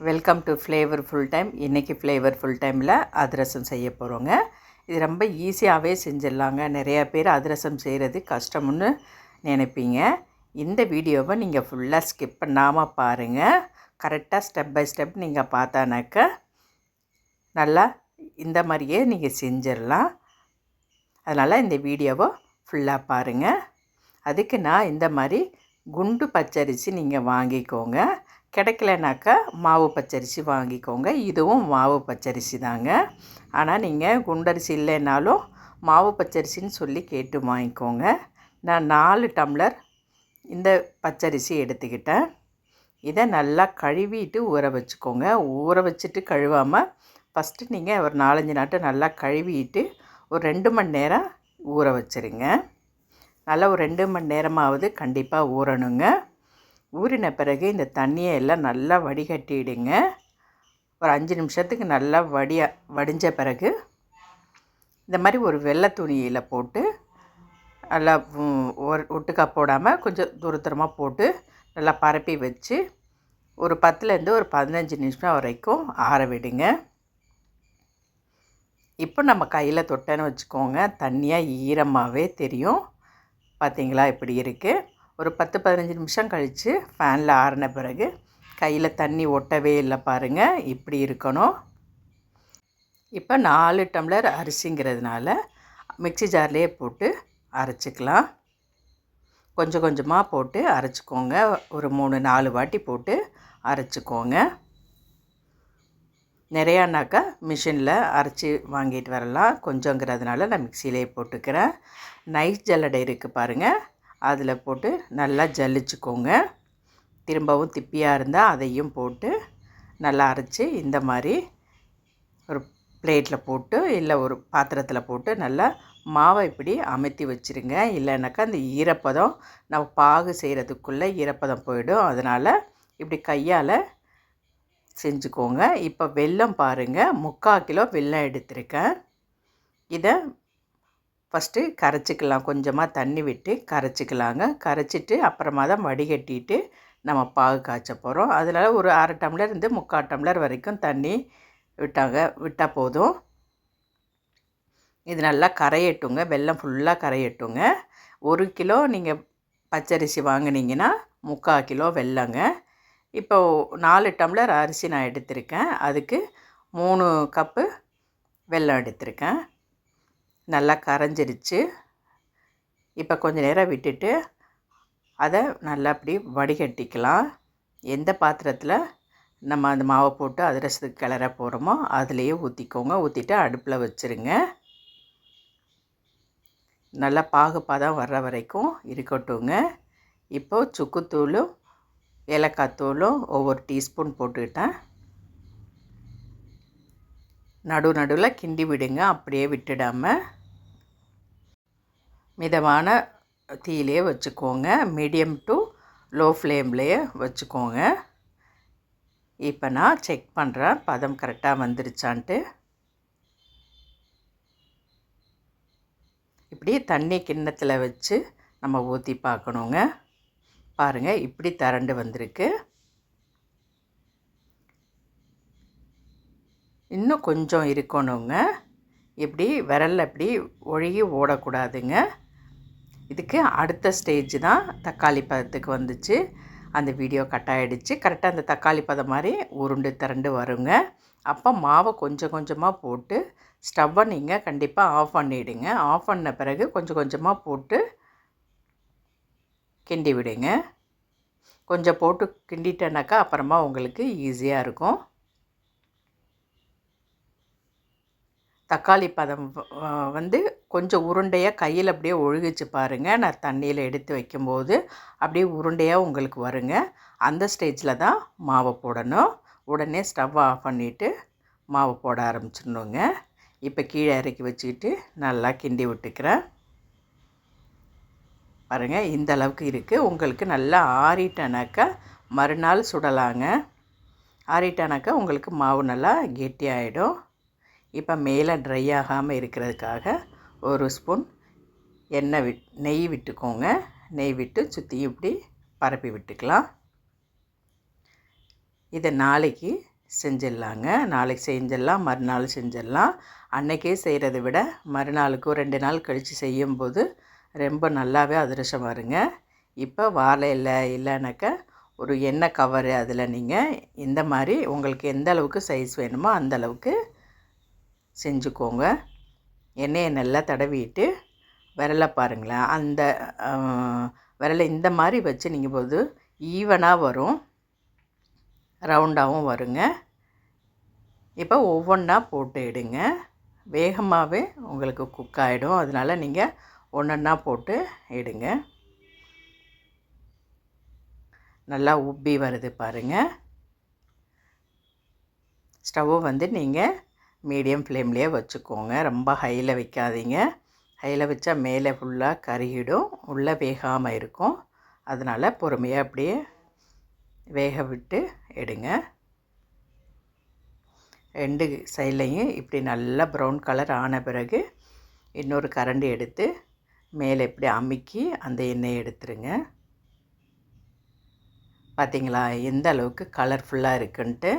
Welcome to flavour full time. இன்றைக்கி flavour full டைமில் அதிரசம் செய்ய போகிறோங்க. இது ரொம்ப ஈஸியாகவே செஞ்சிடலாங்க. நிறையா பேர் அதிரசம் செய்கிறது கஷ்டம்னு நினைப்பீங்க. இந்த வீடியோவை நீங்கள் ஃபுல்லாக ஸ்கிப் பண்ணாமல் பாருங்கள். கரெக்டாக ஸ்டெப் பை ஸ்டெப் நீங்கள் பார்த்தானாக்க நல்லா இந்த மாதிரியே நீங்கள் செஞ்சிடலாம். அதனால் இந்த வீடியோவை ஃபுல்லாக பாருங்கள். அதுக்கு நான் இந்த மாதிரி குண்டு பச்சரிசி நீங்கள் வாங்கிக்கோங்க. கிடைக்கலனாக்கா மாவு பச்சரிசி வாங்கிக்கோங்க. இதுவும் மாவு பச்சரிசி தாங்க. ஆனால் நீங்கள் குண்டரிசி இல்லைன்னாலும் மாவு பச்சரிசின்னு சொல்லி கேட்டு வாங்கிக்கோங்க. நான் 4 டம்ளர் இந்த பச்சரிசி எடுத்துக்கிட்டேன். இதை நல்லா கழுவிட்டு ஊற வச்சுக்கோங்க. ஊற வச்சுட்டு கழுவாமல் ஃபஸ்ட்டு நீங்கள் ஒரு 4-5 நாட்டு நல்லா கழுவிட்டு ஒரு 2 மணி நேரம் ஊற வச்சுருங்க. நல்லா ஒரு 2 மணி நேரமாவது கண்டிப்பாக ஊறணுங்க. ஊறின பிறகு இந்த தண்ணியை எல்லாம் நல்லா வடிகட்டிடுங்க. ஒரு 5 நிமிஷத்துக்கு நல்லா வடிஞ்ச பிறகு இந்த மாதிரி ஒரு வெள்ளை துணியில் போட்டு நல்லா ஒட்டுக்கா போடாமல் கொஞ்சம் தூரமாக போட்டு நல்லா பரப்பி வச்சு ஒரு 10லேருந்து ஒரு 15 நிமிஷம் வரைக்கும் ஆற விடுங்க. இப்போ நம்ம கையில் தொட்டேன்னு வச்சுக்கோங்க, தண்ணியாக ஈரமாகவே தெரியும். பார்த்திங்களா இப்படி இருக்குது. ஒரு 10-15 நிமிஷம் கழித்து ஃபேனில் ஆறின பிறகு கையில் தண்ணி ஒட்டவே இல்லை பாருங்கள், இப்படி இருக்கணும். இப்போ 4 டம்ளர் அரிசிங்கிறதுனால மிக்ஸி ஜார்லேயே போட்டு அரைச்சிக்கலாம். கொஞ்சம் கொஞ்சமாக போட்டு அரைச்சிக்கோங்க. ஒரு 3-4 வாட்டி போட்டு அரைச்சிக்கோங்க. நிறையானாக்கா மிஷினில் அரைச்சி வாங்கிட்டு வரலாம். கொஞ்சங்கிறதுனால நான் மிக்சியிலே போட்டுக்கிறேன். நைஸ் ஜல்லடை இருக்குது பாருங்கள், அதில் போட்டு நல்லா ஜல்லிச்சுக்கோங்க. திரும்பவும் திப்பியாக இருந்தால் அதையும் போட்டு நல்லா அரைச்சி இந்த மாதிரி ஒரு பிளேட்டில் போட்டு இல்லை ஒரு பாத்திரத்தில் போட்டு நல்லா மாவை இப்படி அமுத்தி வச்சுருங்க. இல்லைனாக்கா அந்த ஈரப்பதம் நம்ம பாகு செய்கிறதுக்குள்ளே ஈரப்பதம் போயிடும். அதனால் இப்படி கையால் செஞ்சுக்கோங்க. இப்போ வெல்லம் பாருங்கள், 3/4 கிலோ வெல்லம் எடுத்திருக்கேன். இதை ஃபஸ்ட்டு கரைச்சிக்கலாம். கொஞ்சமாக தண்ணி விட்டு கரைச்சிக்கலாங்க. கரைச்சிட்டு அப்புறமா தான் வடிகட்டிட்டு நம்ம பாகு காய்ச்ச போகிறோம். அதனால் ஒரு 1/2 டம்ளர்லேருந்து 3/4 டம்ளர் வரைக்கும் தண்ணி விட்டால் போதும். இது நல்லா கரையட்டுங்க. வெல்லம் ஃபுல்லாக கரையட்டுங்க. 1 கிலோ நீங்கள் பச்சரிசி வாங்கினீங்கன்னா 3/4 கிலோ வெல்லங்க. இப்போது 4 டம்ளர் அரிசி நான் எடுத்திருக்கேன். அதுக்கு 3 கப்பு வெல்லம் எடுத்திருக்கேன். நல்லா கரைஞ்சிருச்சு. இப்போ கொஞ்சம் நேரம் விட்டுட்டு அதை நல்லா அப்படி வடிகட்டிக்கலாம். எந்த பாத்திரத்தில் நம்ம அந்த மாவை போட்டு அதிரசத்துக்கு கிளற போகிறோமோ அதுலேயே ஊற்றிக்கோங்க. ஊற்றிட்டு அடுப்பில் வச்சுருங்க. நல்லா பாகுப்பதம் வர்ற வரைக்கும் இருக்கட்டுங்க. இப்போது சுக்குத்தூளும் ஏலக்காய் தூளும் ஒவ்வொரு டீஸ்பூன் போட்டுக்கிட்டேன். நடுவில் கிண்டி விடுங்க. அப்படியே விட்டுடாமல் மிதமான தீயிலே வச்சுக்கோங்க. மீடியம் டு லோ ஃப்ளேம்லேயே வச்சுக்கோங்க. இப்போ நான் செக் பண்ணுறேன் பதம் கரெக்டாக வந்துருச்சான்ட்டு. இப்படி தண்ணி கிண்ணத்தில் வச்சு நம்ம ஊற்றி பார்க்கணுங்க. பாருங்கள், இப்படி திரண்டு வந்திருக்கு. இன்னும் கொஞ்சம் இருக்கணுங்க. இப்படி விரலில் இப்படி ஒழுகி ஓடக்கூடாதுங்க. இதுக்கு அடுத்த ஸ்டேஜ் தான் தக்காளி பதத்துக்கு வந்துச்சு. அந்த வீடியோ கட் ஆகிடுச்சு. கரெக்டாக அந்த தக்காளி பதம் மாதிரி உருண்டு திரண்டு வருங்க. அப்போ மாவை கொஞ்சம் கொஞ்சமாக போட்டு ஸ்டவ்வை நீங்கள் கண்டிப்பாக ஆஃப் பண்ணிவிடுங்க. ஆஃப் பண்ண பிறகு கொஞ்சம் கொஞ்சமாக போட்டு கிண்டி விடுங்க. கொஞ்சம் போட்டு கிண்டிட்டேனாக்கா அப்புறமா உங்களுக்கு ஈஸியாக இருக்கும். தக்காளி பதம் வந்து கொஞ்சம் உருண்டையாக கையில் அப்படியே ஒழுகிச்சு பாருங்கள். நான் தண்ணியில் எடுத்து வைக்கும்போது அப்படியே உருண்டையாக உங்களுக்கு வருங்க. அந்த ஸ்டேஜில் தான் மாவை போடணும். உடனே ஸ்டவ் ஆஃப் பண்ணிவிட்டு மாவு போட ஆரம்பிச்சிடணுங்க. இப்போ கீழே இறக்கி வச்சுக்கிட்டு நல்லா கிண்டி விட்டுக்கிறேன். பாருங்கள், இந்த அளவுக்கு இருக்குது. உங்களுக்கு நல்லா ஆறிட்டனாக்கா மறுநாள் சுடலாங்க. ஆறிட்டனாக்கா உங்களுக்கு மாவு நல்லா கெட்டியாகிடும். இப்போ மேலே ட்ரை ஆகாமல் இருக்கிறதுக்காக 1 ஸ்பூன் நெய் விட்டுக்கோங்க. நெய் விட்டு சுற்றி இப்படி பரப்பி விட்டுக்கலாம். இதை நாளைக்கு செஞ்சிடலாங்க. நாளைக்கு செஞ்சிடலாம், மறுநாள் செஞ்சிடலாம். அன்றைக்கே செய்கிறத விட மறுநாளுக்கு 2 நாள் கழித்து செய்யும்போது ரொம்ப நல்லாவே அதிரசம் வருங்க. இப்போ வாழை இலை இல்லைனாக்கா ஒரு எண்ணெய் கவரு அதில் நீங்கள் இந்த மாதிரி உங்களுக்கு எந்த அளவுக்கு சைஸ் வேணுமோ அந்த அளவுக்கு செஞ்சுக்கோங்க. எண்ணெயை நல்லா தடவிட்டு விரலை பாருங்களேன், அந்த விரலை இந்த மாதிரி வச்சு நீங்கள் போது ஈவனாக வரும், ரவுண்டாகவும் வருங்க. இப்போ ஒவ்வொன்றா போட்டு எடுங்க. வேகமாகவே உங்களுக்கு குக் ஆகிடும். அதனால் நீங்கள் ஒன்றொன்னா போட்டு எடுங்க. நல்லா உப்பி வருது பாருங்கள். ஸ்டவ்வை வந்து நீங்கள் மீடியம் ஃப்ளேம்லேயே வச்சுக்கோங்க. ரொம்ப ஹையில் வைக்காதீங்க. ஹையில் வச்சா மேலே ஃபுல்லாக கருகிடும், உள்ளே வேகாமல் இருக்கும். அதனால் பொறுமையாக அப்படியே வேக விட்டு எடுங்க. 2 சைட்லையும் இப்படி நல்லா ப்ரௌன் கலர் ஆன பிறகு இன்னொரு கரண்டி எடுத்து மேலே இப்படி அமுக்கி அந்த எண்ணெயை எடுத்துருங்க. பார்த்திங்களா எந்த அளவுக்கு கலர்ஃபுல்லாக இருக்குன்ட்டு.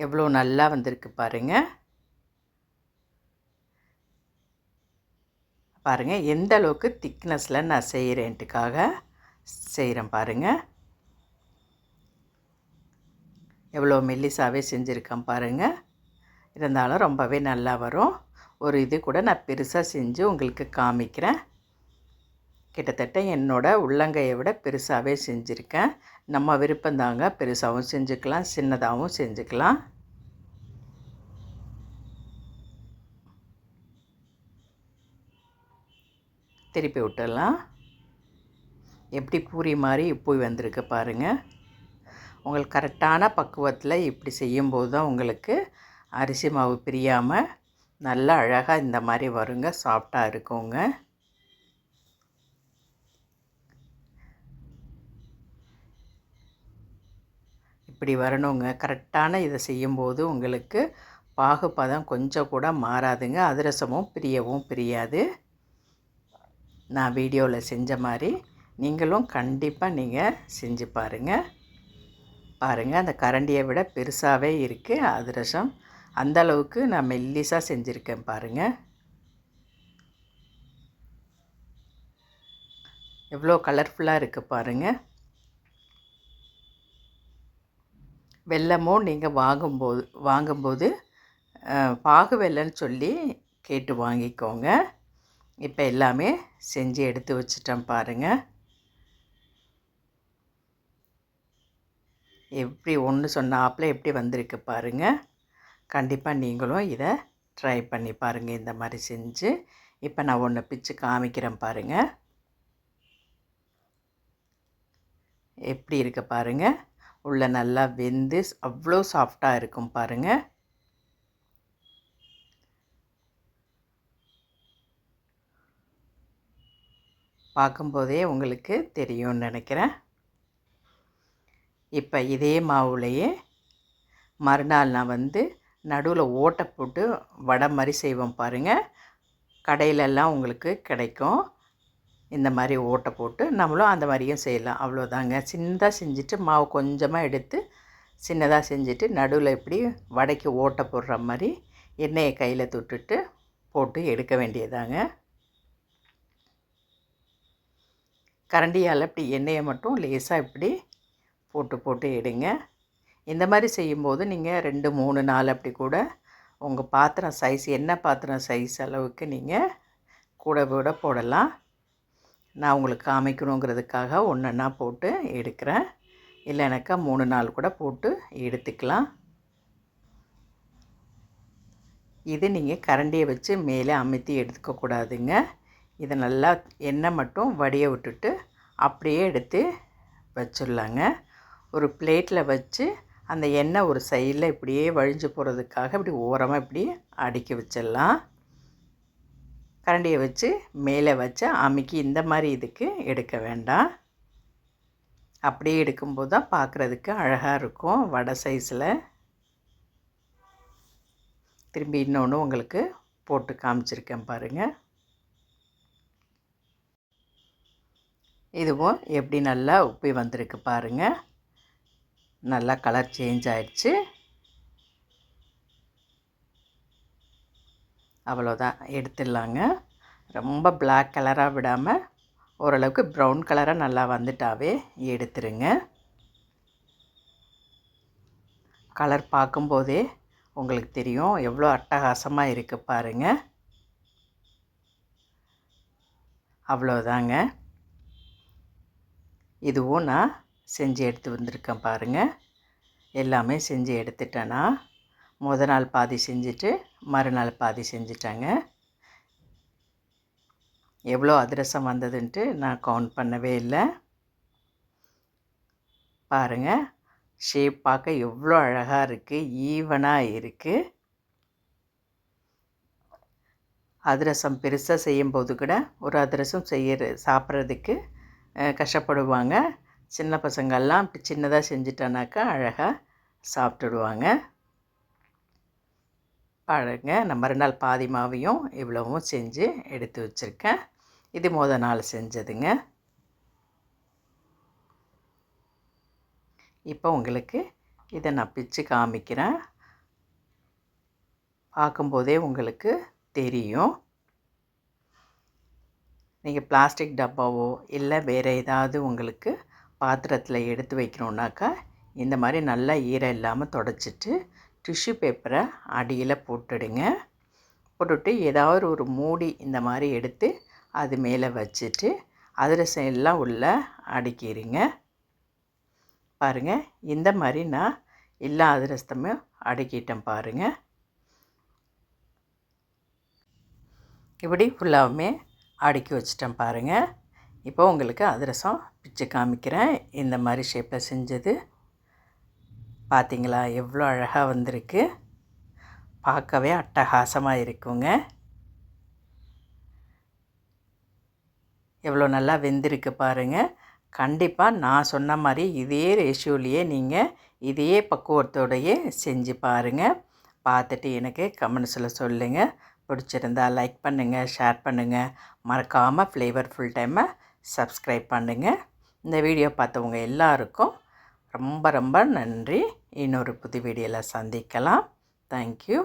எவ்வளோ நல்லா வந்திருக்கு பாருங்கள். பாருங்கள் எந்த அளவுக்கு திக்னஸில் நான் செய்கிறேன்ட்டுக்காக செய்கிறேன் பாருங்கள். எவ்வளோ மெல்லிசாவே செஞ்சுருக்கேன் பாருங்கள். இருந்தாலும் ரொம்பவே நல்லா வரும். ஒரு இது கூட நான் பெருசாக செஞ்சு உங்களுக்கு காமிக்கிறேன். கிட்டத்தட்ட என்னோடய உள்ளங்கையை விட பெருசாகவே செஞ்சுருக்கேன். நம்ம விருப்பந்தாங்க, பெருசாகவும் செஞ்சுக்கலாம், சின்னதாகவும் செஞ்சுக்கலாம். திருப்பி விட்டுடலாம். எப்படி பூரி மாதிரி இப்போய் வந்திருக்கு பாருங்கள். உங்களுக்கு கரெக்டான பக்குவத்தில் இப்படி செய்யும்போது தான் உங்களுக்கு அரிசி மாவு பிரியாமல் நல்லா அழகாக இந்த மாதிரி வருங்க, சாஃப்டாக இருக்குங்க. இப்படி வரணுங்க. கரெக்டான இதை செய்யும்போது உங்களுக்கு பாகுபதம் கொஞ்சம் கூட மாறாதுங்க. அதிரசமும் பிரியவும் பிரியாது. நான் வீடியோவில் செஞ்ச மாதிரி நீங்களும் கண்டிப்பாக நீங்கள் செஞ்சு பாருங்கள். பாருங்கள் அந்த கரண்டியை விட பெருசாகவே இருக்குது அதிரசம். அந்த அளவுக்கு நான் மெல்லிசாக செஞ்சுருக்கேன் பாருங்கள். எவ்வளோ கலர்ஃபுல்லாக இருக்குது பாருங்கள். வெல்லமும் நீங்கள் வாங்கும்போது பாகு வெல்லன்னு சொல்லி கேட்டு வாங்கிக்கோங்க. இப்போ எல்லாமே செஞ்சு எடுத்து வச்சிட்டேன் பாருங்கள். எப்படி ஒன்று சொன்னாப்பில் எப்படி வந்திருக்கு பாருங்கள். கண்டிப்பாக நீங்களும் இதை ட்ரை பண்ணி பாருங்கள் இந்த மாதிரி செஞ்சு. இப்போ நான் ஒன்று பிச்சு காமிக்கிறேன் பாருங்கள். எப்படி இருக்கு பாருங்கள். உள்ளே நல்லா வெந்து அவ்வளோ சாஃப்டாக இருக்கும் பாருங்கள். பார்க்கும்போதே உங்களுக்கு தெரியும்னு நினைக்கிறேன். இப்போ இதே மாவுலையே மறுநாள் நான் வந்து நடுவில் ஓட்டை போட்டு வடை மாதிரி செய்வோம் பாருங்கள். கடையிலெல்லாம் உங்களுக்கு கிடைக்கும். இந்த மாதிரி ஓட்டை போட்டு நம்மளும் அந்த மாதிரியும் செய்யலாம். அவ்வளோதாங்க. சின்னதாக செஞ்சுட்டு மாவு கொஞ்சமாக எடுத்து சின்னதாக செஞ்சுட்டு நடுவில் இப்படி வடைக்கு ஓட்டை போடுற மாதிரி எண்ணெயை கையில் தொட்டுட்டு போட்டு எடுக்க வேண்டியதாங்க. கரண்டியால் இப்படி எண்ணெயை மட்டும் லேசாக இப்படி போட்டு எடுங்க. இந்த மாதிரி செய்யும்போது நீங்கள் 2, 3, 4 அப்படி கூட உங்கள் பாத்திரம் சைஸ், எண்ணெய் பாத்திரம் சைஸ் அளவுக்கு நீங்கள் கூட போடலாம். நான் உங்களுக்கு காமிக்கணுங்கிறதுக்காக ஒன்றா போட்டு எடுக்கிறேன். இல்லைனாக்கா 3, 4 கூட போட்டு எடுத்துக்கலாம். இது நீங்கள் கரண்டியை வச்சு மேலே அமுத்தி எடுத்துக்கக்கூடாதுங்க. இதை நல்லா எண்ணெய் மட்டும் வடிய விட்டுட்டு அப்படியே எடுத்து வச்சிடலாங்க. ஒரு பிளேட்டில் வச்சு அந்த எண்ணெய் ஒரு சைடில் இப்படியே வழிஞ்சு போகிறதுக்காக இப்படி ஓரமாக இப்படி அடுக்கி வச்சிடலாம். கரண்டியை வச்சு மேலே வச்சு அமுக்கி இந்த மாதிரி இதுக்கு எடுக்க வேண்டாம். அப்படியே எடுக்கும்போது தான் பார்க்குறதுக்கு அழகாக இருக்கும் வடை சைஸில். திரும்பி இன்னொன்று உங்களுக்கு போட்டு காமிச்சிருக்கேன் பாருங்கள். இதுவும் எப்படி நல்லா உப்பி வந்திருக்கு பாருங்கள். நல்லா கலர் சேஞ்ச் ஆயிடுச்சு. அவ்வளோதான், எடுத்துடலாங்க. ரொம்ப பிளாக் கலராக விடாமல் ஓரளவுக்கு ப்ரௌன் கலராக நல்லா வந்துட்டாவே எடுத்துருங்க. கலர் பார்க்கும்போதே உங்களுக்கு தெரியும் எவ்வளோ அட்டகாசமாக இருக்குது பாருங்கள். அவ்வளோதாங்க. இதுவும் நான் செஞ்சு எடுத்து வந்திருக்கேன் பாருங்கள். எல்லாமே செஞ்சு எடுத்துட்டேன்னா நாள் பாதி செஞ்சுட்டு மறுநாள் பாதி செஞ்சுட்டேங்க. எவ்வளோ அதிரசம் வந்ததுன்ட்டு நான் கவுண்ட் பண்ணவே இல்லை. பாருங்கள், ஷேப் பார்க்க எவ்வளோ அழகாக இருக்குது, ஈவனாக இருக்குது. அதிரசம் பெருசாக செய்யும்போது கூட ஒரு அதிரசம் சாப்பிட்றதுக்கு கஷ்டப்படுவாங்க. சின்ன பசங்கள்லாம் அப்படி சின்னதாக செஞ்சிட்டோன்னாக்கா அழகாக சாப்பிட்டுடுவாங்க. பாருங்க, நான் மறுநாள் பாதி மாவையும் இவ்வளவும் செஞ்சு எடுத்து வச்சுருக்கேன். இது நாள் செஞ்சதுங்க. இப்போ உங்களுக்கு இதை நான் பிச்சு காமிக்கிறேன். பார்க்கும்போதே உங்களுக்கு தெரியும். நீங்கள் பிளாஸ்டிக் டப்பாவோ இல்லை வேறு ஏதாவது உங்களுக்கு பாத்திரத்தில் எடுத்து வைக்கணுன்னாக்கா இந்த மாதிரி நல்லா ஈரம் இல்லாமல் தொடச்சிட்டு டிஷ்யூ பேப்பரை அடியில் போட்டுடுங்க. போட்டுவிட்டு ஏதாவது ஒரு மூடி இந்த மாதிரி எடுத்து அது மேலே வச்சுட்டு அதிரசம் எல்லாம் உள்ளே அடுக்கிடுங்க. பாருங்கள், இந்த மாதிரி நான் எல்லா அதிரசத்தையும் அடுக்கிட்டேன் பாருங்கள். இப்படி ஃபுல்லாகவுமே அடுக்கி வச்சிட்டேன் பாருங்கள். இப்போ உங்களுக்கு அதிரசம் பிச்சு காமிக்கிறேன். இந்த மாதிரி ஷேப்பில் செஞ்சது பார்த்திங்களா, எவ்வளோ அழகாக வந்திருக்கு. பார்க்கவே அட்டகாசமாக இருக்குங்க. எவ்வளோ நல்லா வெந்திருக்கு பாருங்கள். கண்டிப்பாக நான் சொன்ன மாதிரி இதே ரேஷியோலையே நீங்கள் இதே பக்குவத்தோடையே செஞ்சு பாருங்கள். பார்த்துட்டு எனக்கு கமெண்ட்ஸில் சொல்லுங்கள். பிடிச்சிருந்தால் லைக் பண்ணுங்கள், ஷேர் பண்ணுங்கள். மறக்காமல் ஃப்ளேவர்ஃபுல் டைமை சப்ஸ்கிரைப் பண்ணுங்கள். இந்த வீடியோ பார்த்தவங்க எல்லாருக்கும் ரொம்ப ரொம்ப நன்றி. இன்னொரு புது வீடியோவில் சந்திக்கலாம். தேங்க்யூ.